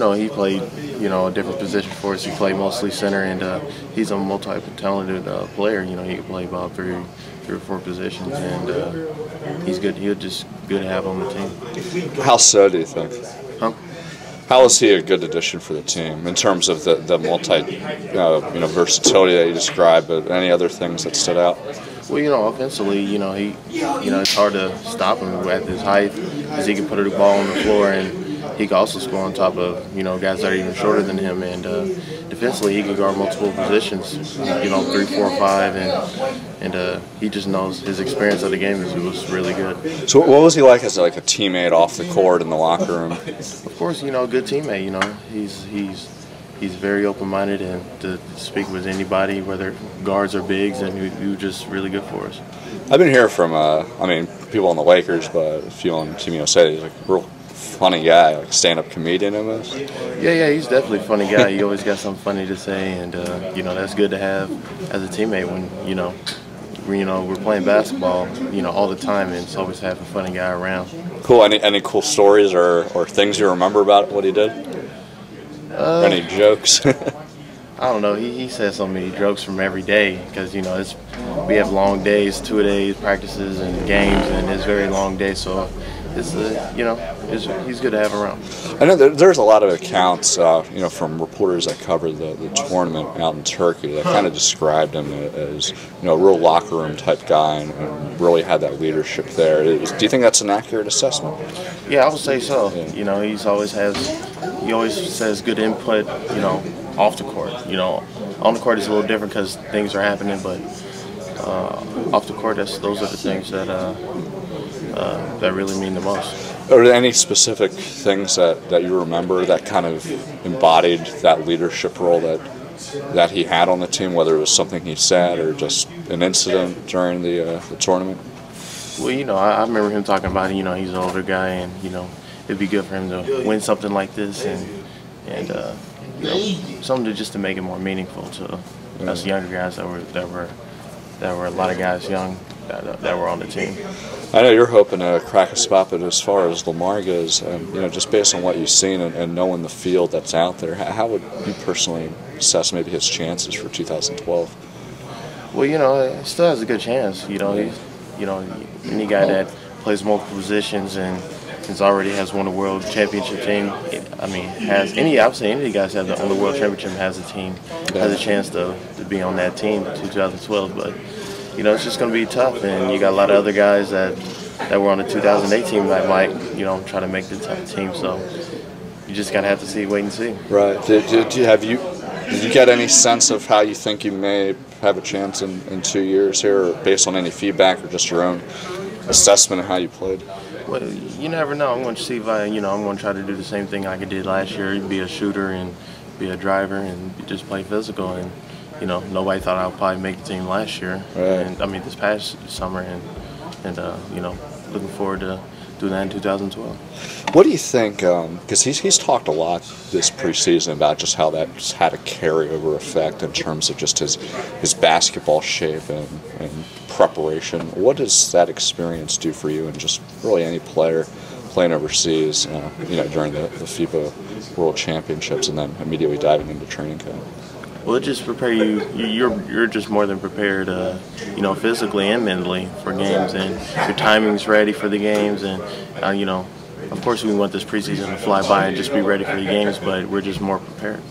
No, he played, a different position for us. He played mostly center, and he's a multi-talented player. He can play about three or four positions, and he's good. He's just good to have on the team. How so, do you think? Huh? How is he a good addition for the team in terms of the multi, versatility that you described? But any other things that stood out? Well, offensively, it's hard to stop him at his height, because he can put the ball on the floor, and he can also score on top of, guys that are even shorter than him. And defensively, he can guard multiple positions, 3, 4, 5, and he just knows his experience of the game was really good. So what was he like as a teammate off the court in the locker room? Of course, good teammate. He's very open-minded, and to speak with anybody, whether guards or bigs, and he was just really good for us. I've been hearing from, people on the Lakers, but a few on Team USA. He's a real funny guy, like stand-up comedian almost. Yeah, he's definitely a funny guy. He always got something funny to say, and that's good to have as a teammate when we're playing basketball, all the time, and it's always have a funny guy around. Cool. Any cool stories or things you remember about what he did? Any jokes? I don't know. He says so many jokes from every day, because we have long days, 2 days practices and games, and it's very long days. So it's he's good to have around. I know there's a lot of accounts, from reporters that cover the tournament out in Turkey that kind of described him as a real locker room type guy, and really had that leadership there. Do you think that's an accurate assessment? Yeah, I would say so. Yeah. He always says good input, off the court. On the court is a little different because things are happening, but off the court, those are the things that that really mean the most. Are there any specific things that you remember that kind of embodied that leadership role that he had on the team, whether it was something he said or just an incident during the tournament? Well, I remember him talking about, he's an older guy, and, it'd be good for him to win something like this, and something just to make it more meaningful to us younger guys that were a lot of guys young that were on the team. I know you're hoping to crack a spot, but as far as Lamar goes, just based on what you've seen and knowing the field that's out there, how would you personally assess maybe his chances for 2012? Well, he still has a good chance. He's, any guy that plays multiple positions and has won a world championship team. I would say any guys have won the world championship has a chance to be on that team in 2012. But it's just going to be tough, and you got a lot of other guys that were on the 2008 team that might try to make the team. So you just gotta have to wait and see. Right. Did you get any sense of how you think you may have a chance in 2 years here, or based on any feedback or just your own assessment of how you played? Well, you never know. I'm going to see if I'm going to try to do the same thing like I did last year, be a shooter and be a driver and just play physical. And nobody thought I would probably make the team last year, right. And this past summer, and looking forward to doing that in 2012. What do you think? Because he's talked a lot this preseason about just how that's had a carryover effect in terms of just his basketball shape and preparation. What does that experience do for you, and just really any player playing overseas, during the FIBA World Championships, and then immediately diving into training camp? Well, it just prepare you. You're just more than prepared, physically and mentally for games, and your timing's ready for the games. And of course, we want this preseason to fly by and just be ready for the games, but we're just more prepared.